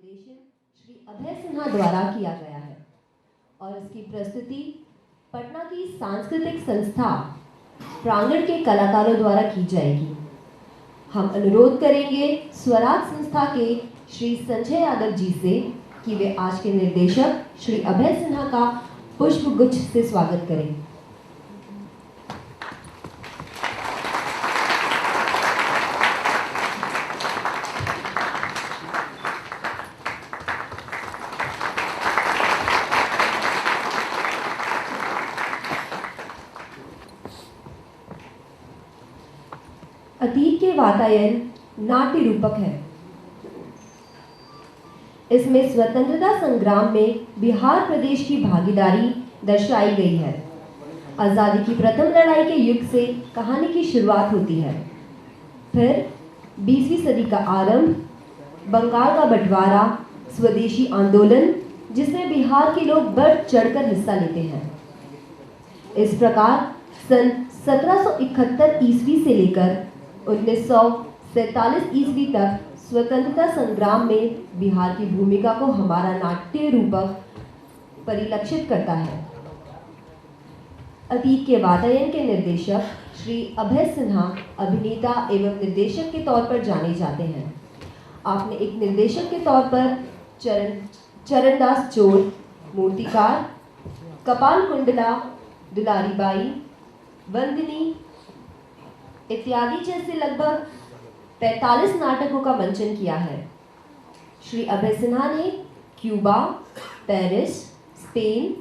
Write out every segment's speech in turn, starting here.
निर्देशन श्री अभय सिन्हा द्वारा किया गया है और इसकी प्रस्तुति पटना की सांस्कृतिक संस्था प्रांगण के कलाकारों द्वारा की जाएगी। हम अनुरोध करेंगे स्वराज संस्था के श्री संजय यादव जी से कि वे आज के निर्देशक श्री अभय सिन्हा का पुष्प गुच्छ से स्वागत करें। अतीत के वातायन नाट्य रूपक है। इसमें स्वतंत्रता संग्राम में बिहार प्रदेश की भागीदारी दर्शाई गई है। आज़ादी की प्रथम लड़ाई के युग से कहानी की शुरुआत होती है। फिर 20वीं सदी का आरंभ, बंगाल का बंटवारा, स्वदेशी आंदोलन जिसमें बिहार के लोग बढ़ चढ़कर हिस्सा लेते हैं। इस प्रकार सन 1771 ईस्वी से लेकर 1947 ईस्वी तक स्वतंत्रता संग्राम में बिहार की भूमिका को हमारा नाट्य रूपक परिलक्षित करता है। अतीत के वातायन के निर्देशक श्री अभय सिन्हा अभिनेता एवं निर्देशक के तौर पर जाने जाते हैं। आपने एक निर्देशक के तौर पर चरणदास चोर, मूर्तिकार, कपाल कुंडला, दुलारी बाई, वंदिनी इत्यादि जैसे लगभग 45 नाटकों का मंचन किया है। श्री अभय सिन्हा ने क्यूबा, पेरिस, स्पेन,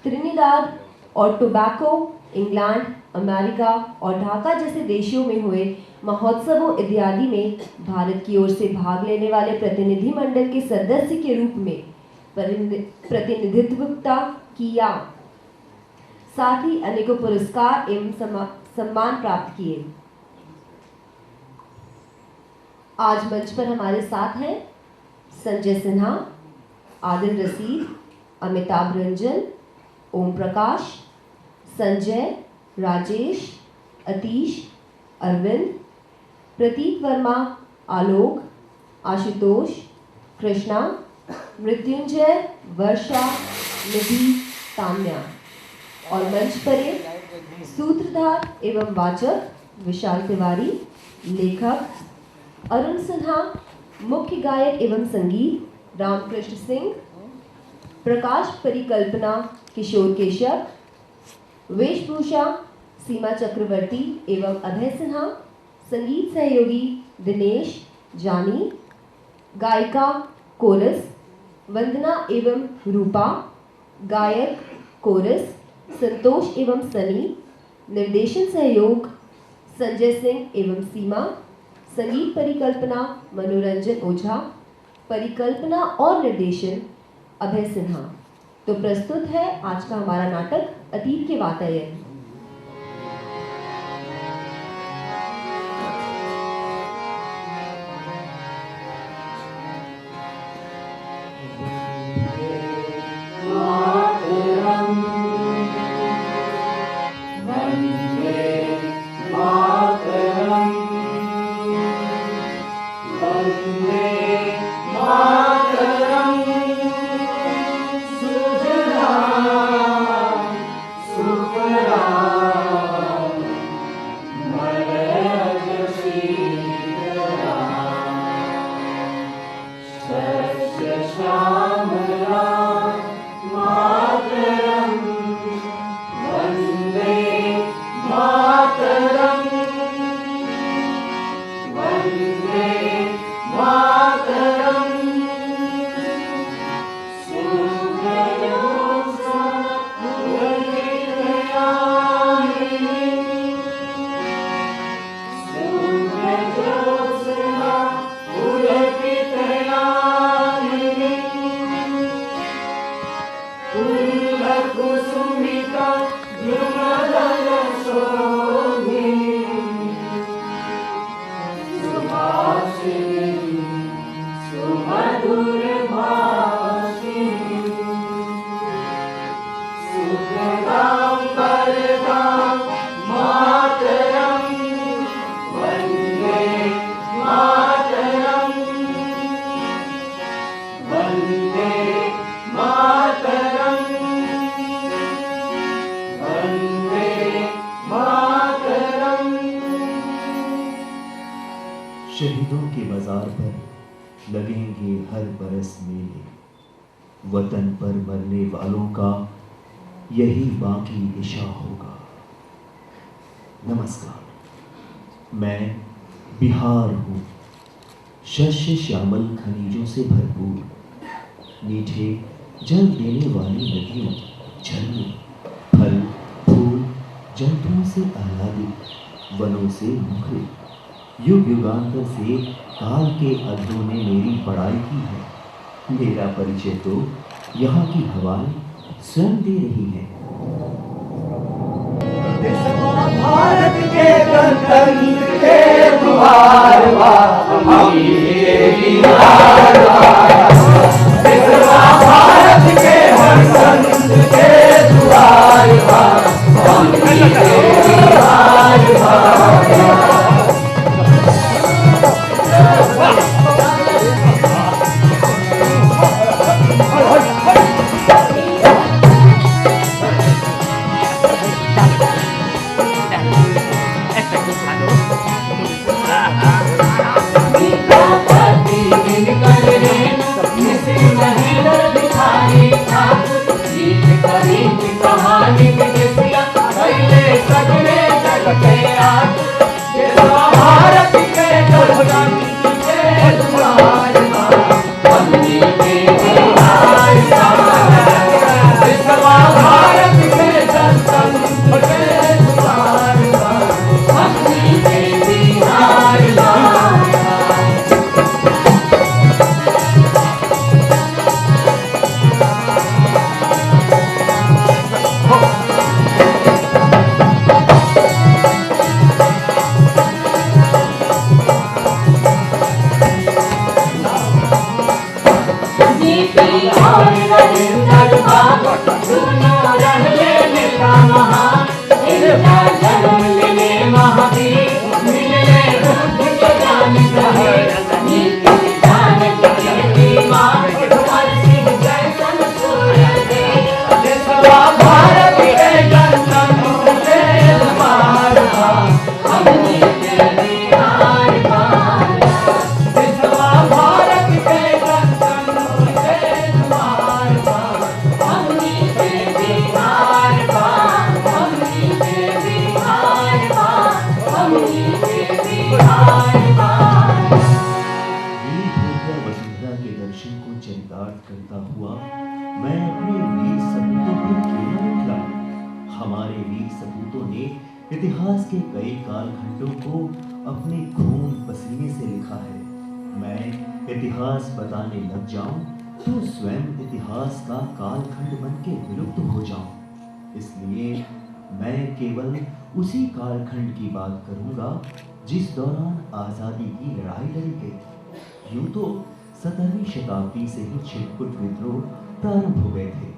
त्रिनिदाद और टोबैको, इंग्लैंड, अमेरिका और ढाका जैसे देशों में हुए महोत्सवों इत्यादि में भारत की ओर से भाग लेने वाले प्रतिनिधि मंडल के सदस्य के रूप में प्रतिनिधित्व किया। साथ ही अनेकों पुरस्कार एवं सम्मान प्राप्त किए। आज मंच पर हमारे साथ हैं संजय सिन्हा, आदिल रशीद, अमिताभ रंजन, ओम प्रकाश, संजय, राजेश, अतीश, अरविंद, प्रतीक वर्मा, आलोक, आशुतोष, कृष्णा, मृत्युंजय, वर्षा, निधि, तान्या और मंच पर सूत्रधार एवं वाचक विशाल तिवारी, लेखक अरुण सिन्हा, मुख्य गायक एवं संगीत रामकृष्ण सिंह, प्रकाश परिकल्पना किशोर केशव, वेशभूषा सीमा चक्रवर्ती एवं अभय सिन्हा, संगीत सहयोगी दिनेश जानी, गायिका कोरस वंदना एवं रूपा, गायक कोरस संतोष एवं सनी, निर्देशन सहयोग संजय सिंह एवं सीमा, संगीत परिकल्पना मनोरंजन ओझा, परिकल्पना और निर्देशन अभय सिन्हा। तो प्रस्तुत है आज का हमारा नाटक अतीत के वातायन। शब्दों के बाजार पर लगेंगे हर बरस मेले। वतन पर मरने वालों का यही बाकी दिशा होगा। नमस्कार, मैं बिहार हूँ, शस्य श्यामल खनिजों से भरपूर, मीठे जल देने वाली नदियों, झरनों, फल फूल जंतुओं से आह्लादित, वनों से मुखरित, युग युगांतर से काल के अधरों ने मेरी बड़ाई की है। मेरा परिचय तो यहाँ की हवाएं स्वयं दे रही हैं। भारत के गणतंत्र के द्वार हम ये बिहार भारत के गणतंत्र के द्वार हम ये बिहार। इतिहास के कई कालखंडों को अपने खून पसीने से लिखा है। मैं इतिहास बताने लग जाऊं तो स्वयं इतिहास का कालखंड बन के विलुप्त हो जाऊं। इसलिए मैं केवल उसी कालखंड की बात करूंगा जिस दौरान आजादी की लड़ाई लड़ी गई। यूं तो 17वीं शताब्दी से ही छिटपुट विद्रोह प्रारंभ हो गए थे,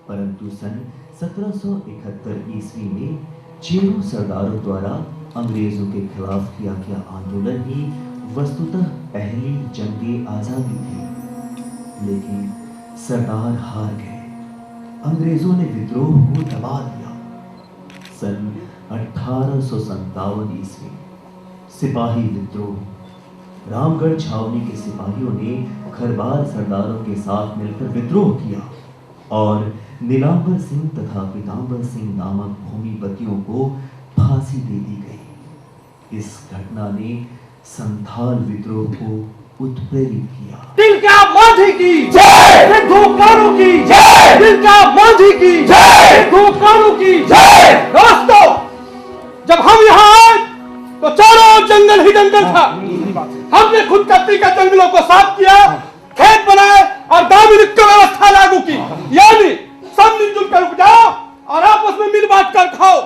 परंतु सन 1771 ईस्वी में चेरों सरदारों द्वारा अंग्रेजों के खिलाफ किया गया आंदोलन ही वस्तुतः पहली जंगे आजादी थी। लेकिन सरदार हार गए, अंग्रेजों ने विद्रोह को दबा दिया। सन 1857 ईस्वी सिपाही विद्रोह, रामगढ़ छावनी के सिपाहियों ने खरबार सरदारों के साथ मिलकर विद्रोह किया और नीलांबर सिंह तथा पीतांबर सिंह नामक भूमिपतियों को फांसी दे दी गई। इस घटना ने संथाल विद्रोह को उत्प्रेरित किया। तिलका मांझी की जय, धोखारों की जय, तिलका मांझी की जय, धोखारों की जय। दोस्तों, जब हम यहाँ आए तो चारों ओर जंगल ही जंगल था। हमने खुद कत्ती का जंगलों को साफ किया, खेत बनाए और दामी व्यवस्था लागू की, यानी सब मिलजुल कर उपजाओ और आपस में मिल बांट कर खाओ।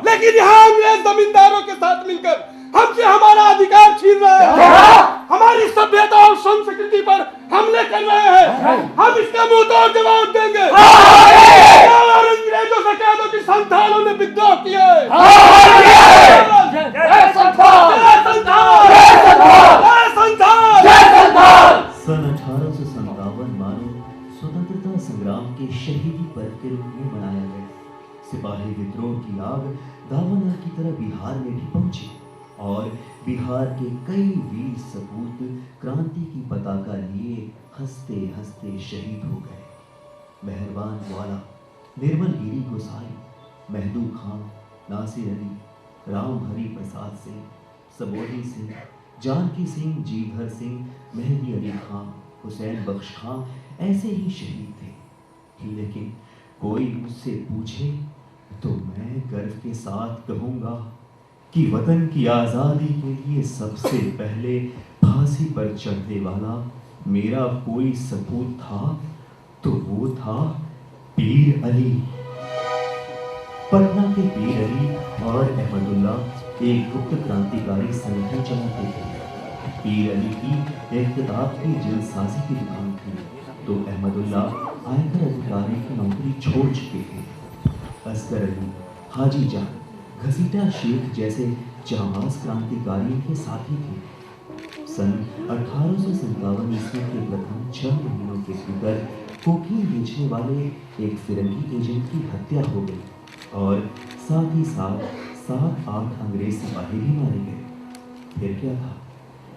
लेकिन यहाँ अंग्रेज जमींदारों के साथ मिलकर हमसे हमारा अधिकार छीन रहे हैं, हमारी सभ्यता और संस्कृति पर हमले कर रहे हैं। हम इसका मुंह तोड़ जवाब देंगे और अंग्रेजों से कह दो कि संथालों ने विद्रोह किया है। सन 1857 मानो स्वतंत्रता संग्राम के शहीदी पर्व के रूप में मनाया गया। सिपाही विद्रोह की आग दावानल की तरह बिहार में भी पहुंची। और बिहार के कई वीर सपूत क्रांति की पताका लिए हंसते हंसते शहीद हो गए। मेहरबान वाला, निर्मल गिरी गोसाई, महदू खां, नासिर अली, राम हरि प्रसाद सिंह, सबोधी सिंह, जानकी सिंह, जीभर सिंह, मेहदी अली खां, हुसैन बख्श खां ऐसे ही शहीद थे। लेकिन कोई मुझसे पूछे तो मैं गर्व के साथ कहूंगा कि वतन की आज़ादी के लिए सबसे पहले फांसी पर चढ़ने वाला मेरा कोई सपूत था तो वो था पीर अली। पटना के पीर अली और अहमदुल्ला एक गुप्त क्रांतिकारी संगठन चलाते थे। पीर अली की एक किताब की जल्दसाजी की दुकान थी तो अहमदुल्ला आयकर अधिकारी की नौकरी छोड़ चुके थे। असगर अली, हाजी जान, घसीटा शेख जैसे जांबाज क्रांतिकारियों के साथी थे। सन 1857 ईस्वी के प्रथम 6 महीनों के भीतर कोकीन बेचने वाले एक फिरंगी एजेंट की हत्या हो गई और साथ ही साथ 7-8 अंग्रेज सिपाही भी मारे गए। फिर क्या था,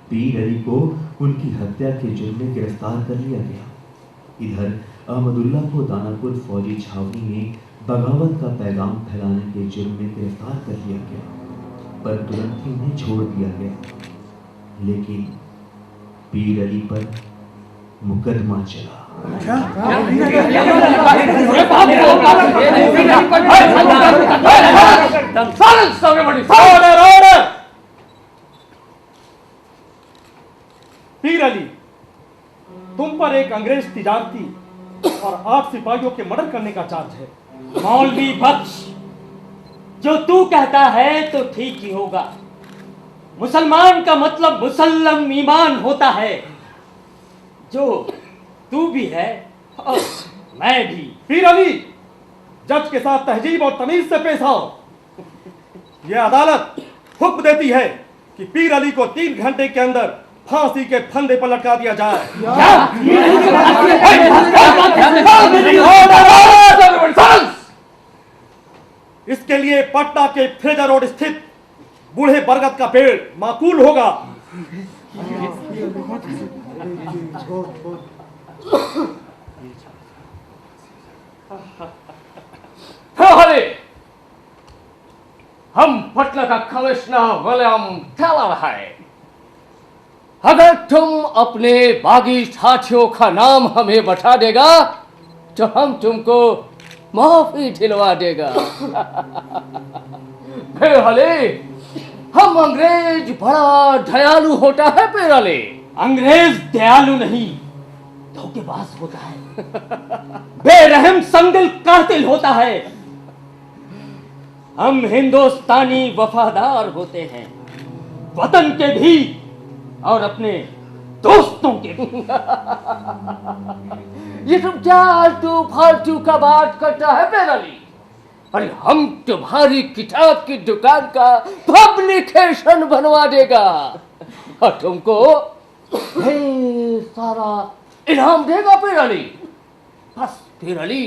पीर अली को उनकी हत्या के जुर्म में गिरफ्तार कर लिया गया। इधर अहमदुल्ला को दानापुर फौजी छावनी में बगावत का पैगाम फैलाने के जुर्म में गिरफ्तार कर लिया गया, पर तुरंत ही उन्हें छोड़ दिया गया। लेकिन पीर अली पर मुकदमा चला। पीर अली, तुम पर एक अंग्रेज तिजारती और 8 सिपाहियों के मर्डर करने का चार्ज है। मौलवी बख्श, जो तू कहता है तो ठीक ही होगा। मुसलमान का मतलब मुसल्लम ईमान होता है, जो तू भी है और मैं भी। पीर अली, जज के साथ तहजीब और तमीज से पेश आओ। यह अदालत हुक्म देती है कि पीर अली को 3 घंटे के अंदर फांसी के फंदे पर लटका दिया जाए। इसके लिए पटना के फ्रेजर रोड स्थित बूढ़े बरगद का पेड़ माकूल होगा। हम पटना का कमिश्नर विलियम टेलर है। अगर तुम अपने बागी साथियों का नाम हमें बता देगा तो हम तुमको माफी दिलवा देगा। पेरहले, हम अंग्रेज बड़ा दयालु होता है पेरहले। अंग्रेज दयालु नहीं, धोखेबाज होता है, बेरहम संगदिल कातिल होता है। हम हिंदुस्तानी वफादार होते हैं, वतन के भी और अपने दोस्तों के भी। ये तुम क्या आलतू फालतू का बात करता है पेरहले? अरे हम तुम्हारी किताब की दुकान का पब्लिकेशन बनवा देगा और तुमको ढेर सारा इनाम देगा पेरहले। बस पेरहले,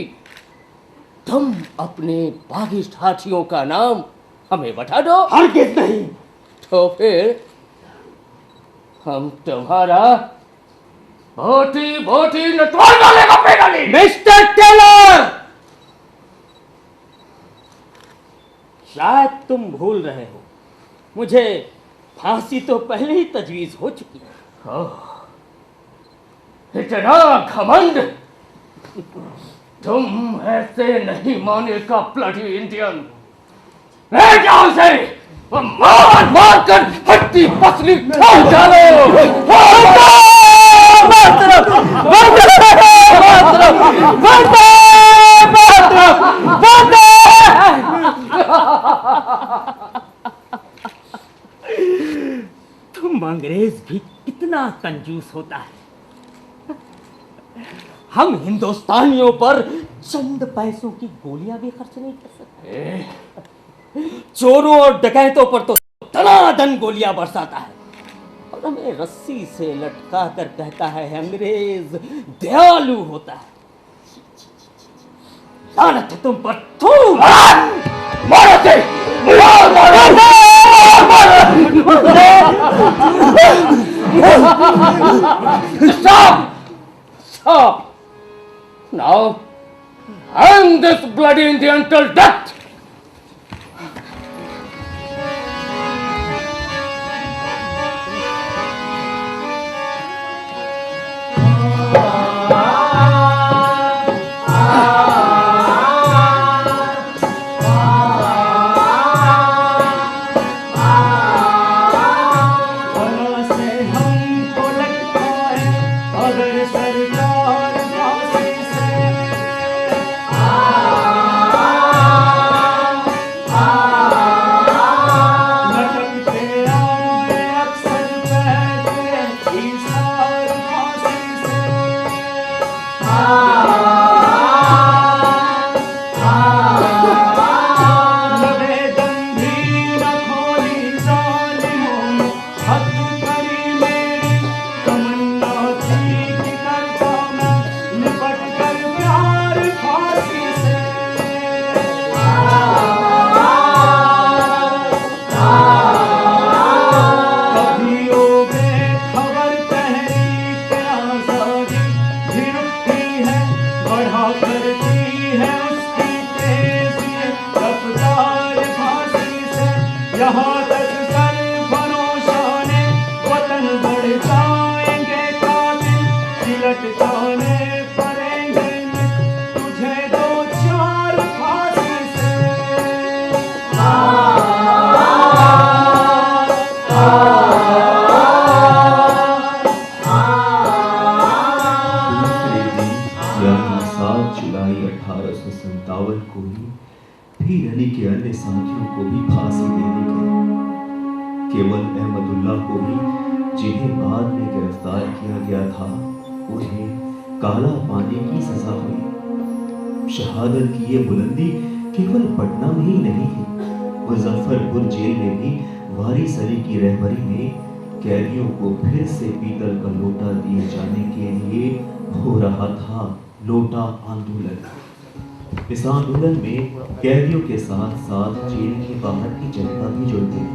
तुम अपने बागी साथियों का नाम हमें बता दो। हरगिज़ नहीं। तो फिर हम तुम्हारा बोटी बोटी नटवा डालेगा पेरहले। मिस्टर टेलर, शायद तुम भूल रहे हो, मुझे फांसी तो पहले ही तजवीज हो चुकी है। इतना घमंड, तुम ऐसे नहीं मानेगा ब्लडी इंडियन। ले जाओ से, मार मार कर हड्डी पसली खोल डालो। तुम अंग्रेज भी कितना कंजूस होता है। हम हिंदुस्तानियों पर चंद पैसों की गोलियां भी खर्च नहीं कर सकते। चोरों और डकैतों पर तो दनादन गोलियां बरसाता है और हमें रस्सी से लटका कर कहता है अंग्रेज दयालु होता है। लानत है तुम पर। तू मारो से, मारो, मारो, मारो, Stop! Stop! Now, hang this bloody Indian till death! शहादत की ये बुलंदी केवल पटना में ही नहीं थी, मुजफ्फरपुर जेल में भी वारिस अली की रहबरी में कैदियों को फिर से पीतल का लोटा दिए जाने के लिए हो रहा था लोटा आंदोलन। इस आंदोलन में कैदियों के साथ साथ जेल के बाहर की जनता भी जुड़ गई।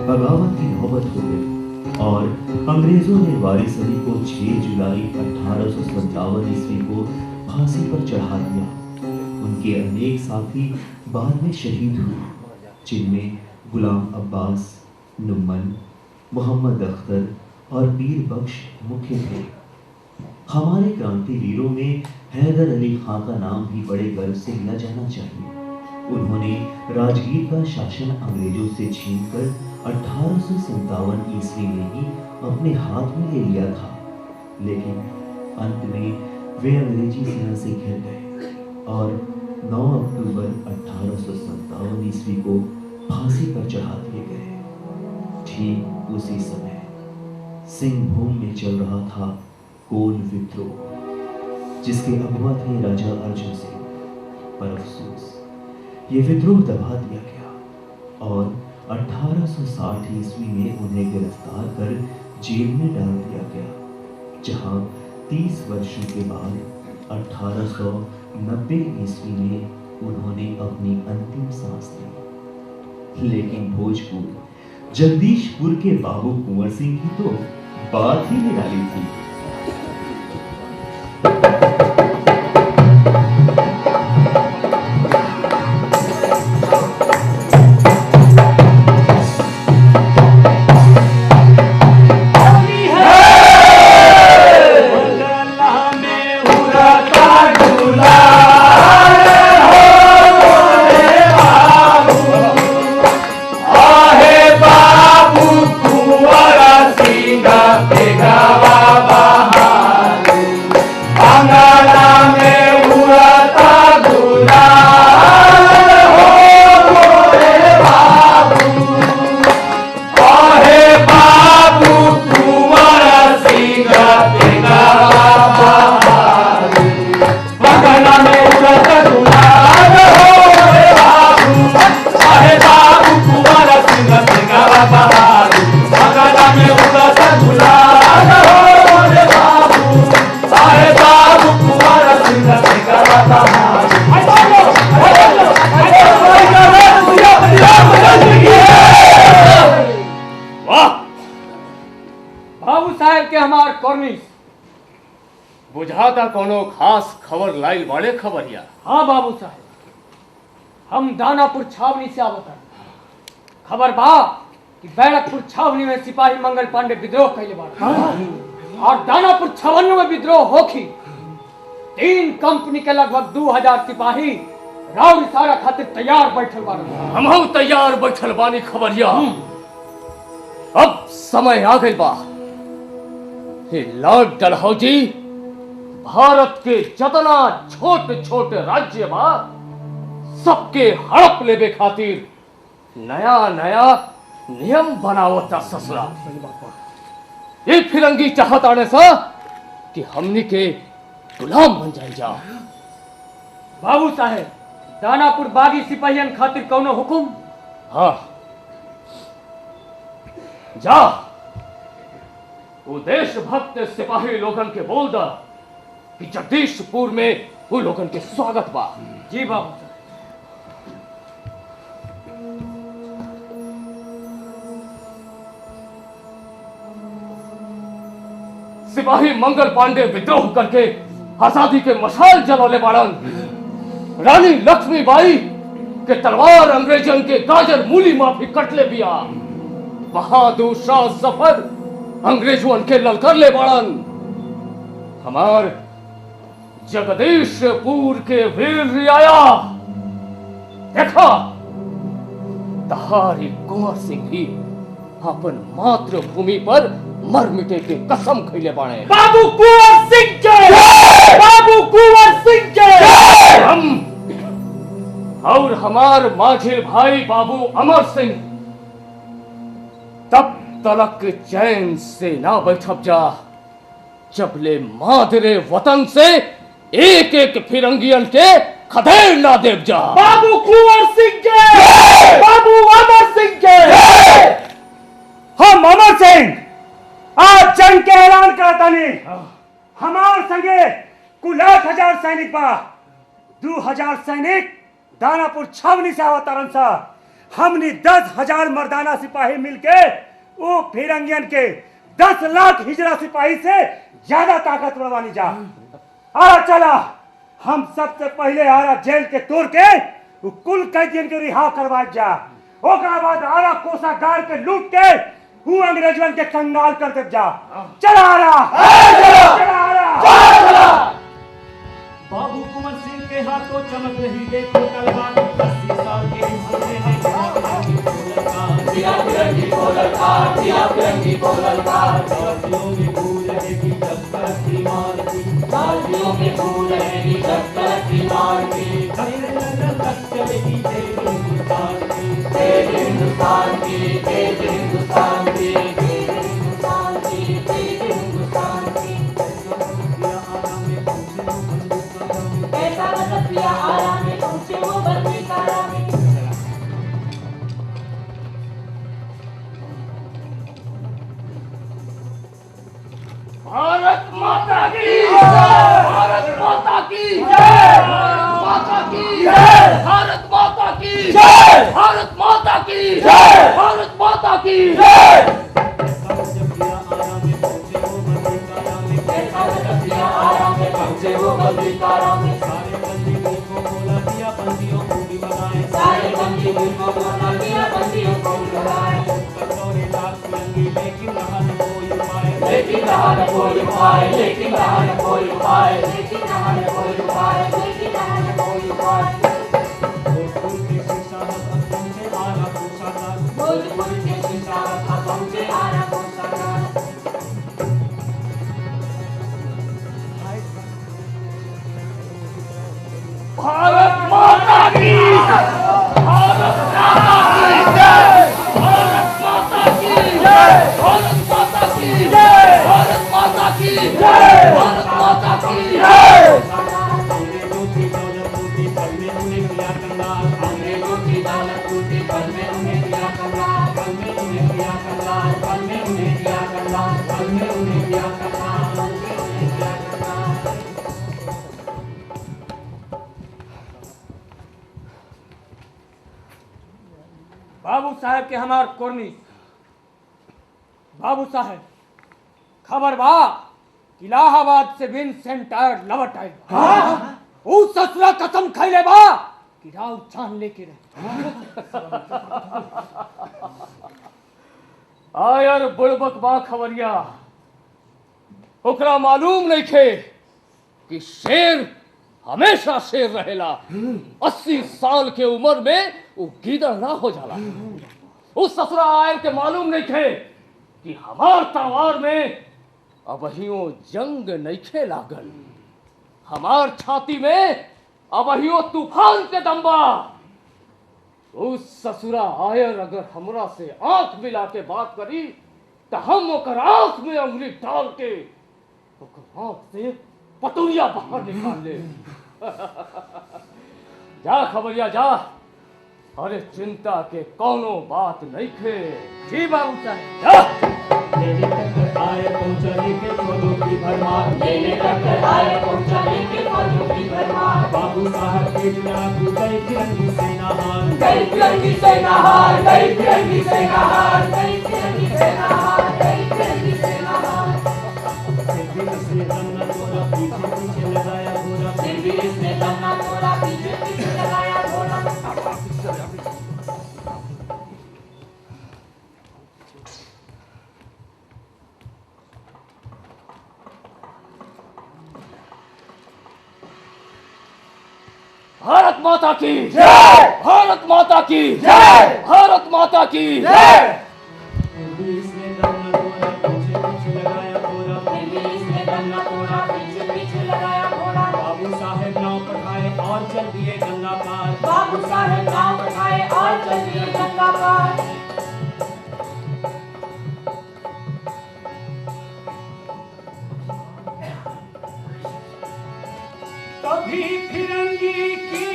बगावत की नौबत हो गई और अंग्रेजों ने वारिस अली को 6 जुलाई 1857 ईस्वी को फांसी पर चढ़ा दिया। उनके अनेक साथी बाद में शहीद हुए, जिनमें गुलाम अब्बास, नुम्मन, मोहम्मद अख्तर और पीर बख्श मुख्य थे। हमारे क्रांतिवीरों में हैदर अली खां का नाम भी बड़े गर्व से लिया जाना चाहिए। उन्होंने राजगीर का शासन अंग्रेजों से छीनकर 1857 ईस्वी में ही अपने हाथ में ले लिया था, लेकिन अंत में वे अंग्रेजी सेना से घिर गए और 9 अक्टूबर 1857 ईस्वी को फांसी पर चढ़ा दिए गए। ठीक उसी समय सिंहभूम में चल रहा था कोल विद्रोह, जिसके अगवा थे राजा अर्जुन सिंह। पर अफसोस ये विद्रोह दबा दिया गया और 1860 ईस्वी में उन्हें गिरफ्तार कर जेल में डाल दिया गया, जहां 30 वर्षों के बाद 1890 ईस्वी में उन्होंने अपनी अंतिम सांस ली। लेकिन भोजपुर जगदीशपुर के बाबू कुंवर सिंह की तो बात ही निराली थी। Baba लगता कोनो खास खबर लाइल बड़े खबरिया। हाँ बाबू साहब, हम दानापुर छावनी से आवत है। खबर बा कि बैरकपुर छावनी में सिपाही मंगल पांडे विद्रोह कैले बाड़े और दानापुर छावनी में विद्रोह होखी 3 कंपनी के लगभग 2000 सिपाही राव इशारा खातिर तैयार बैठल बाड़े। हम तैयार बैठल बानी खबरिया। अब समय आ गई बा, हे लॉर्ड डलहौजी भारत के जतना छोटे छोटे राज्य बा सबके हड़प लेबे खातिर नया नया नियम बनावता ससुरा। ये फिरंगी चाहत आने सा कि हमनी के गुलाम बन जाए जा। बाबू साहेब, दानापुर बागी सिपाहियन खातिर कौनो हुकुम? हाँ जा, वो देशभक्त सिपाही लोगन के बोल दा कि जगदीशपुर में वो लोगन के स्वागत बा। जी बाबू साहब। सिपाही मंगल पांडे विद्रोह करके आजादी के मशाल जलौले बाड़न। रानी लक्ष्मीबाई के तलवार अंग्रेजन के गाजर मूली माफी कटले बिया। बहादुर शाह जफर अंग्रेजों के ललकर ले बाड़न। हमार जगदीशपुर के वीर रियाया देखा, तहारी कुंवर सिंह भी अपन मातृभूमि पर मर मिटे के कसम खैले बाड़े। बाबू कुंवर सिंह के, बाबू कुंवर सिंह के। हम और हमार माझिल भाई बाबू अमर सिंह तब तलक चैन से ना बैठब जा जबले मादरे वतन से एक एक फिरंगियन के खदेड़ ना देव जा। बाबू कुंवर सिंह के, बाबू अमर सिंह के। हम अमर सिंह आज जंग के ऐलान करता नहीं। हमार संगे कुल 8000 सैनिक बा। 2000 सैनिक दानापुर छावनी से अवतरण सा। हमने 10,000 मर्दाना सिपाही मिलके वो फिरंगियन के 10 लाख हिजरा सिपाही से ज्यादा ताकत बढ़वानी जा। आ चला, हम सबसे पहले आरा जेल के तोड़ के वो कुल कैदियन के रिहा करवा जा। ओकरा बाद आरा कोषागार के लूट के वो अंग्रेजन के कंगाल कर दे जा। चला आरा, चला आरा। बाबू कुंवर सिंह के हाथों चमक रही देखो तलवार। 80 साल के हमसे है फिरंगी बोललकार, जिया फिरंगी बोललकार। बाजियों में भूल रहेगी जब तक की मार की। बाजियों में भूल रहेगी जब तक की मार की। तक चलेगी तेज हिंदुस्तान की, तेज हिंदुस्तान की, तेज हिंदुस्तान की, तेज हिंदुस्तान की, तेज हिंदुस्तान की। ऐसा मतलब पिया आराम में पहुंचे वो बंदी कारा में। भारत माता की जय, भारत माता की जय, भारत माता की जय, भारत माता की जय, भारत माता की जय, भारत माता की जय। ऐसा मतलब पिया आराम में पहुंचे वो बंदी कारा में। सारे बंदियों को बोला दिया बंदियों को भी बनाए। सारे बंदियों को बोला दिया बंदियों को भी बनाए। कटोरे लाख फिरंगी लेकिन रहा न कोई उपाय। लेकिन रहा न कोई उपाय, लेकिन रहा न कोई उपाय, लेकिन रहा न कोई उपाय, लेकिन रहा न कोई उपाय। भोजपुर के शिक्षारत अब पहुंचे आरा कोषागार। भोजपुर के शिक्षारत अब पहुंचे आरा कोषागार। भारत माता की जय, भारत माता की जय, भारत माता की जय, भारत माता की जय, भारत माता की जय, भारत माता की जय। अंग्रेजों की दौलत लूटी पल में उन्हें किया कंगाल। अंग्रेजों की दौलत लूटी पल में उन्हें किया कंगाल। पल में उन्हें किया कंगाल। पल में उन्हें किया कंगाल। पल में उन्हें किया कंगाल। पल में उन्हें किया कंगाल। बाबू साहब के हमार कोरनी। बाबू साहब, खबर बा इलाहाबाद से विंसेंट आयर लवट आए। उस ससुरा कसम खैले बा कि राव जान लेके रहे। आयर बुड़बक बा खबरिया, ओकरा मालूम नहीं थे कि शेर हमेशा शेर रहेला। 80 साल के उम्र में वो गीदड़ ना हो जाला। उस ससुरा आयर के मालूम नहीं थे कि हमार तलवार में अबहियो जंग नहीं लागल। हमार छाती में अबहियो तूफान के दम्बा। उस ससुरा आयर अगर हमरा से आंख मिला के बात करी तो हम ओकर आंख में उंगली डाल के ओकर आंख से पतुरिया बाहर निकाल ले। जा खबरिया जा, अरे चिंता के कोनो बात नहीं खे। जी बाबू साहब जा। लेने तक आए पहुंचाने के फौजों की भरमार, लेने तक आए पहुंचाने के फौजों की भरमार। बाबू साहब के लड़ाकू गई फिरंगी सेना हार, गई फिरंगी सेना हार, गई फिरंगी सेना हार, गई फिरंगी सेना हार, गई फिरंगी सेना हार। फिर भी इसने दम न तोड़ा, पीछे पीछे लगाया घोड़ा, फिर भी इसने दम न तोड़ा, पीछे पीछे लगाया घोड़ा। भारत माता की जय, भारत माता की जय, भारत माता की जय। फिर भी इसने दम न तोड़ा, पीछे पीछे लगाया घोड़ा, फिर भी इसने दम न तोड़ा, पीछे पीछे लगाया घोड़ा। बाबू साहेब नाव पठाए और चल दिए गंगा पार, बाबू साहेब नाव पठाए और चल दिए गंगा पार। कभी फिरंगी की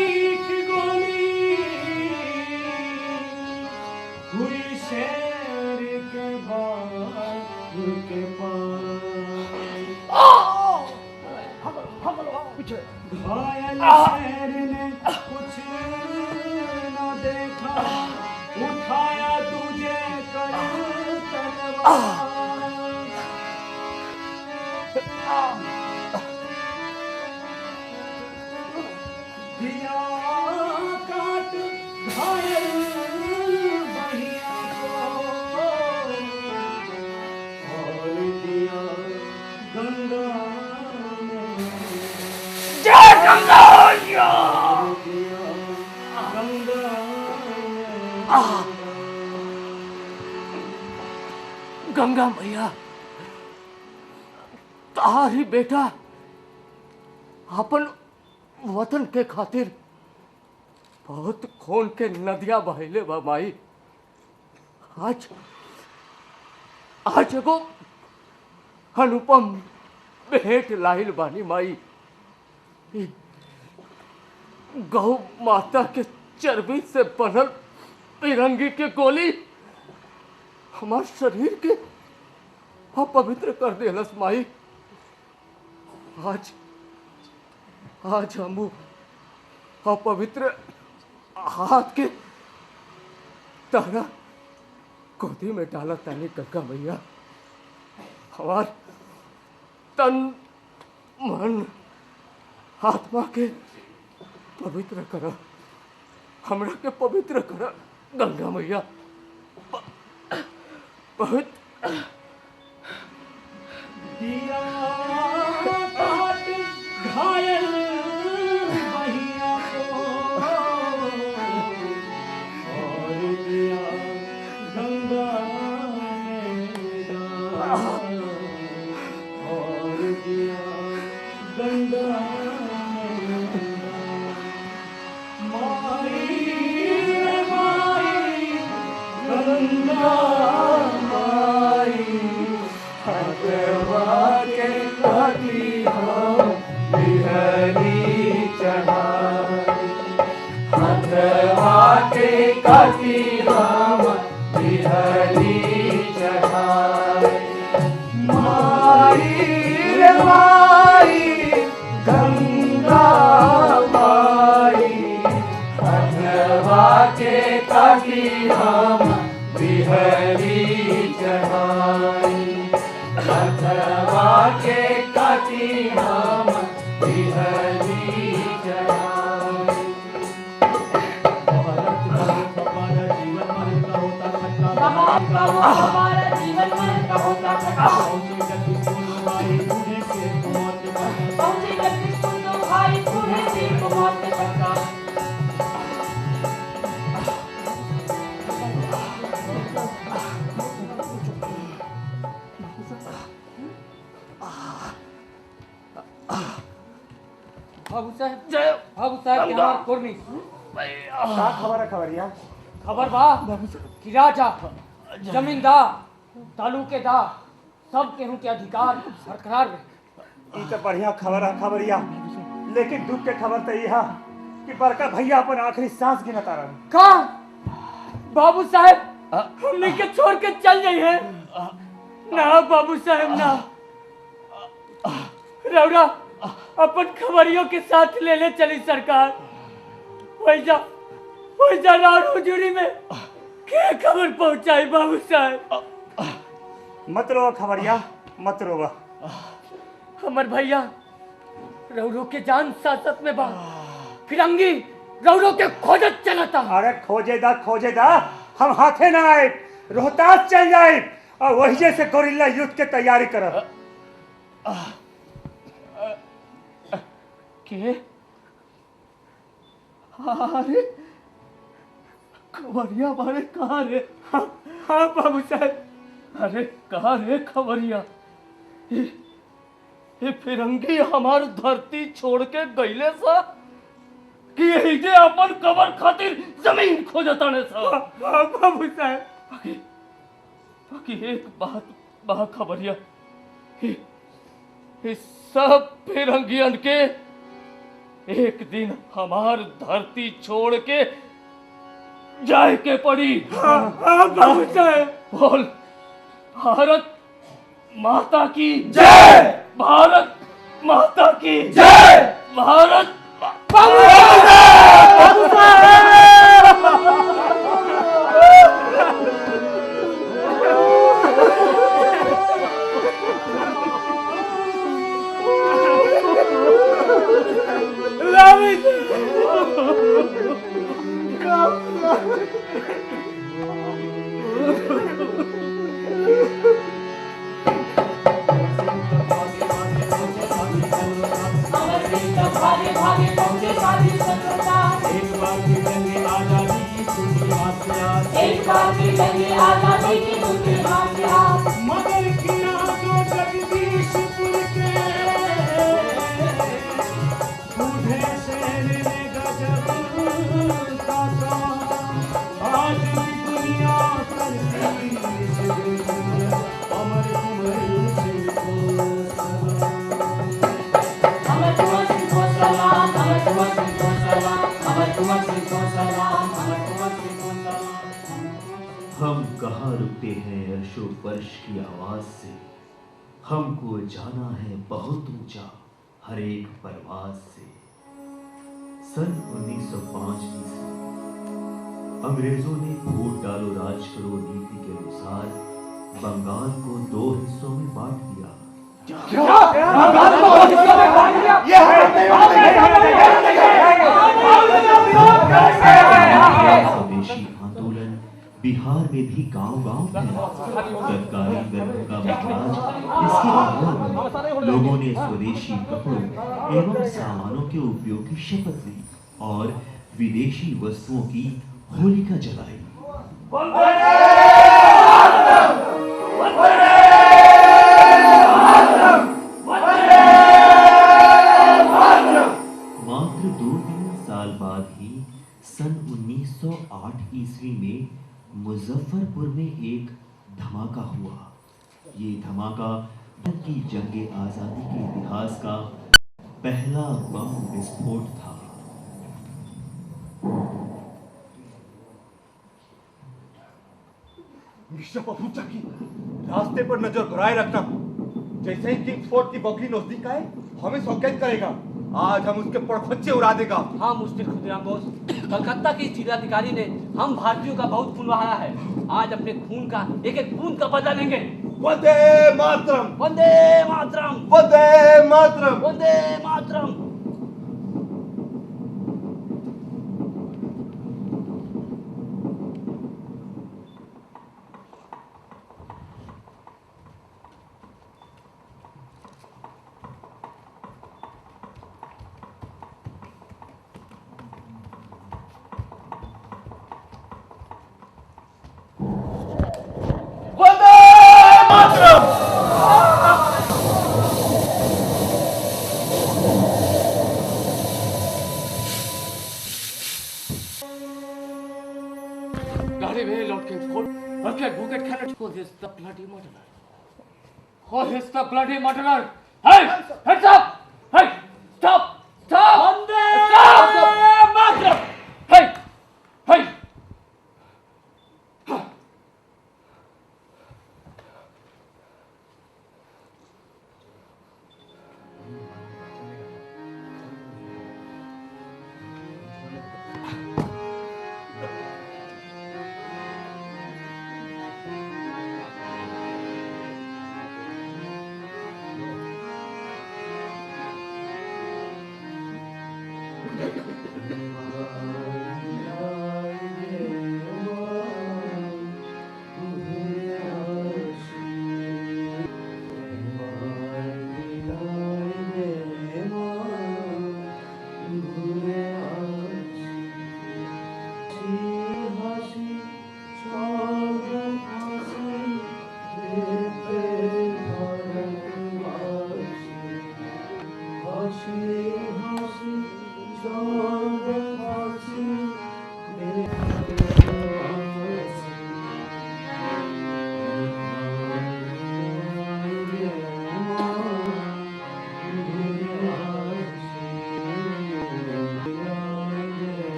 गोली हुई शेर के बाल के पास। घायल शेर ने कुछ न देखा, उठाया तुझे कर तलवार। दिया काट घायल बहिया को, और दिया गंगा में, जय गंगा मैया। दिया गंगा में। गंगा मैया, तारी बेटा अपन वतन के खातिर बहुत खून के नदियां बहले बा माई। आज एगो अनुपम भेंट लाइल बानी माई। ई गौ माता के चर्बी से बनल फिरंगी के गोली हमार शरीर के अपवित्र कर देलस माई। आज हम अपवित्र हाथ के तारा गोदी में डाला तानी गंगा मैया। हमार तन मन आत्मा के पवित्र कर, हमरा के पवित्र कर गंगा मैया। बहुत दिया काट घायल बहिया को, और दिया गंगा में डाल, और दिया गंगा में डाल। माई रे माई गंगा माई, हथवा के कटी हम बिहरी चढ़ाई, हथवा के कटी हम बिहरी चढ़ाई। माई रे माई गंगा माई, हथवा के कटी हम बिहरी चढ़ाई, हथवा के किसी को मौत से पक्का। बाबू साहब जय बाबू साहब के हमार कुर्मी का खबर है खबरिया? खबर बा कि राजा जमींदार तालुकेदार सब केहू के अधिकार बरकरार रहे। ई तो बढ़िया खबर है खबरिया, लेकिन दुख के खबर तो यह कि बड़का भैया अपन आखिरी सांस गिनता रहे। का बाबू साहब हमने के छोड़ के चल जाई है ना बाबू साहब ना। रौरा अपन खबरियों के साथ ले ले चली सरकार। वैजा रात हुजूरी में क्या खबर पहुंचाई बाबू साहब? मत रो खबरिया मत रो। हमर भैया रौरो के जान सासत में बा, फिरंगी रौरो के खोजत चलता। अरे खोजे दा हम हाथे ना आए, रोहतास चल जाए और वही जैसे गोरिल्ला युद्ध के तैयारी करब। के अरे खबरिया बारे कहाँ रे? हाँ बाबू साहब, अरे कहाँ रे खबरिया? ये फिरंगी हमार धरती छोड़ के गईले सा कि यही जे अपन कबर खातिर जमीन खोजता ने सा। हाँ बाबू साहब, बाकी एक बात बा खबरिया, ये सब फिरंगियन के एक दिन हमार धरती छोड़ के जाए के पड़ी। बाबू साहब बोल, भारत माता की जय, भारत माता की जय, भारत बाबू भागे भागे पहुंचे शादी स्वतंत्रता। एक बार फिर जंगे आजादी की खुशी हाथ एक बार फिर जंगे आजादी की खुशी हाथ। मगर किया जो जगदीशपुर के बूढ़े शेर ने गजब का काम। आज भी दुनिया करती अमर उमर सिंह को अमर कुंवर सिंह को सलाम, अमर कुंवर सिंह को सलाम, अमर कुंवर सिंह को सलाम, अमर कुंवर सिंह को सलाम। हम कहाँ रुकते हैं अर्शो फर्श की आवाज से, हमको जाना है बहुत ऊंचा हर एक परवाज से। सन 1905 ईस्वी अंग्रेजों ने फूट डालो राज करो नीति के अनुसार बंगाल को 2 हिस्सों में बांट दिया। स्वदेशी आंदोलन बिहार में भी गांव-गांव फैला। तत्कालीन गर्भ का महाराज इसके आह्वान में लोगों ने स्वदेशी कपड़ों एवं सामानों के उपयोग की शपथ ली और विदेशी वस्तुओं की होलिका जलाई। मात्र 2-3 साल बाद ही सन 1908 ईस्वी में मुजफ्फरपुर में एक धमाका हुआ। ये धमाका भारत की जंगे आजादी के इतिहास का पहला बम विस्फोट था। रास्ते पर नजर घुराए रखना, जैसे ही किंग्स फोर्ट की बकरी नजदीक आए हमें संकेत करेगा। आज हम उसके परखच्चे उड़ा देगा। हाँ मुस्टिर खुदराम बोस, कलकत्ता की जिलाधिकारी ने हम भारतीयों का बहुत खून बहाया है। आज अपने खून का एक एक बूंद का बदला लेंगे। Vande Mataram, Vande Mataram, Vande Mataram, Vande Mataram. very, very Lord Kingsford. Okay, go get carriage. Who is the bloody murderer? Who is the bloody murderer? Hey! Heads up! Hey! Stop! Stop! Stop! Matra! Hey! Hey!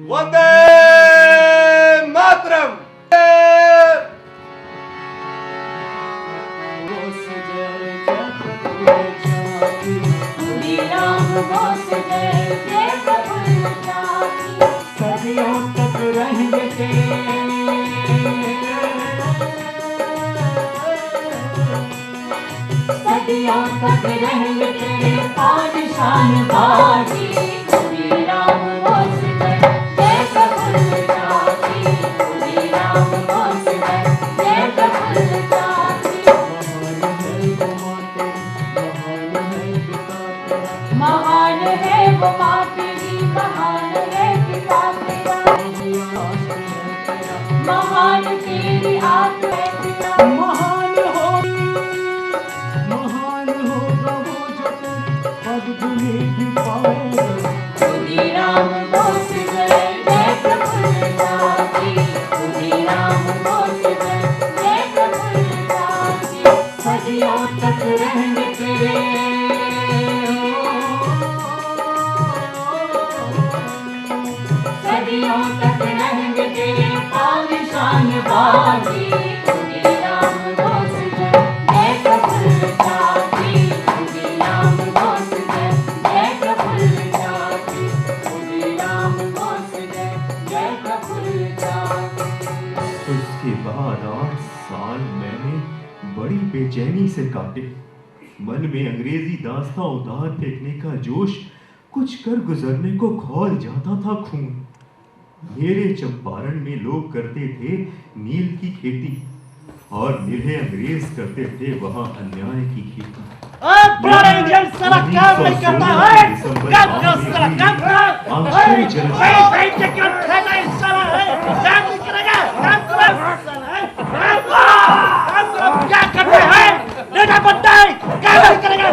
Vande Mataram. सदियों तक रहेंगे सदियों तक रहेंगे तेरे पानिशान बाजी। श्री राम बोस जय जय प्रफुल्ल चाची। श्री राम बोस जय जय प्रफुल्ल चाची। महान है वो माँ तेरी, महान है पिता तेरा, महान तेरी आत्मा है पिता। महान होगा वो जो पद दुनिया पाएगा। श्री राम बोस जय जय प्रफुल्ल चाची। श्री राम बोस जय जय प्रफुल्ल चाची। सदियों तक रहेंगे तेरे, सदियों तक रहेंगे तेरे पानिशान बाजी। श्री राम बोस जय जय प्रफुल्ल चाची। श्री राम बोस जय जय प्रफुल्ल चाची। श्री राम बोस जय जय प्रफुल्ल चाची। उसके बाद 8 साल मैंने बड़ी बेचैनी से काटे। मन में अंग्रेजी दास्तां उतार फेंकने का जोश, कुछ कर गुजरने को खौल जाता था खून। मेरे चंपारण में लोग करते थे नील की खेती और निरहे अंग्रेज करते थे वहां अन्याय की खेती। क्या करते हैं? लेटा बनता है, क्या करेगा?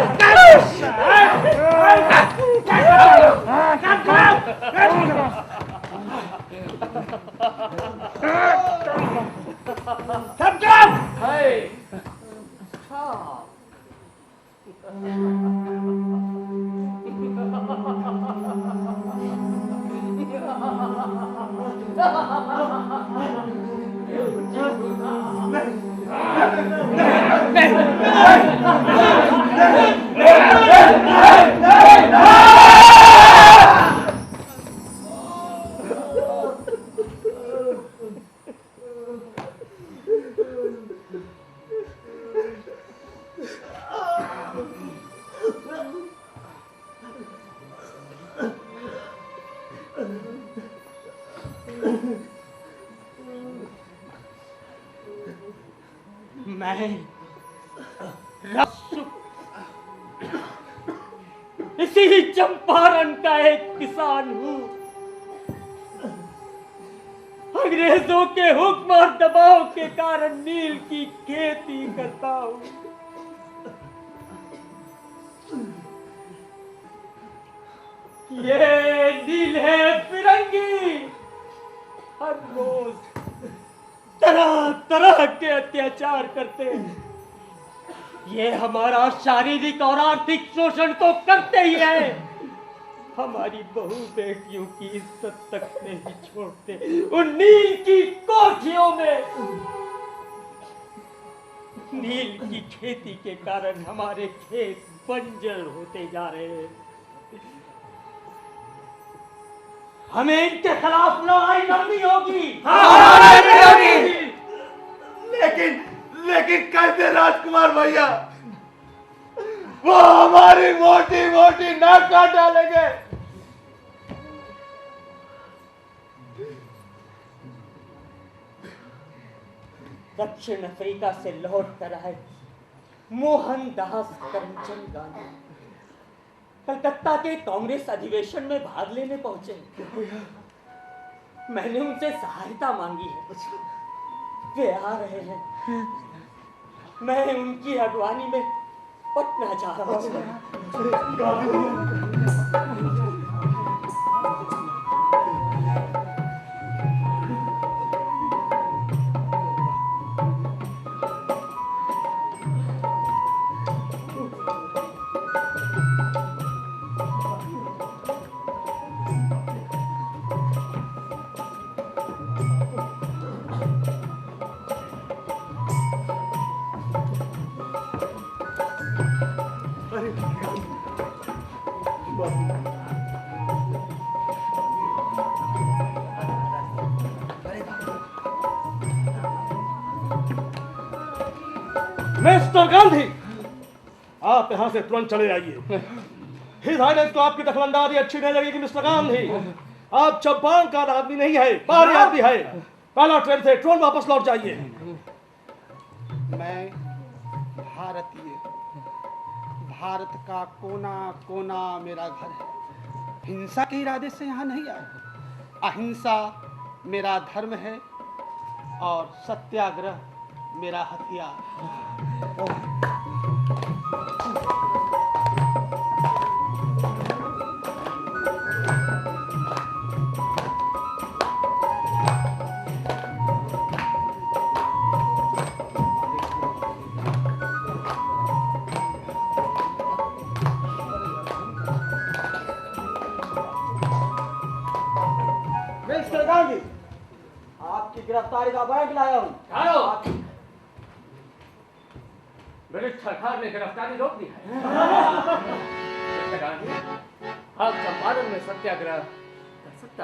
मैं इसी चंपारण का एक किसान हूं। अंग्रेजों के हुक्म और दबाव के कारण नील की खेती करता हूं। ये नील है फिरंगी, हर रोज तरह तरह के अत्याचार करते हैं। ये हमारा शारीरिक और आर्थिक शोषण तो करते ही है, हमारी बहू बेटियों की इज्जत तक नहीं छोड़ते। उन नील की कोठियों में नील की खेती के कारण हमारे खेत बंजर होते जा रहे हैं। हमें इनके खिलाफ लड़ाई लड़नी होगी। लेकिन कैसे राजकुमार भैया? वो हमारी मोटी मोटी नाक काट डालेंगे। दक्षिण अफ्रीका से लौट कर आए मोहनदास करमचंद गांधी कलकत्ता के कांग्रेस अधिवेशन में भाग लेने पहुंचे। मैंने उनसे सहायता मांगी है, वे आ रहे हैं। मैं उनकी अगवानी में पटना जा रहा हूं। मिस्टर गांधी, आप यहाँ से तुरंत चले आइए। हिज हाइनेस को आपकी दखलंदाजी अच्छी नहीं लगेगी। मिस्टर गांधी, आप चंपारण का आदमी नहीं है, बाहरी आदमी है। पहला ट्रेन से ट्रेन वापस लौट जाइए। मैं भारतीय, भारत का कोना कोना मेरा घर है। हिंसा के इरादे से यहाँ नहीं आया। अहिंसा मेरा धर्म है और सत्याग्रह मेरा हथियार। मिस्टर गांधी, आपकी गिरफ्तारी का वारंट लाया हूँ। ब्रिटिश सरकार ने गिरफ्तारी रोक दी है। मिस्टर गांधी, आप चंपारण में सत्याग्रह कर सकता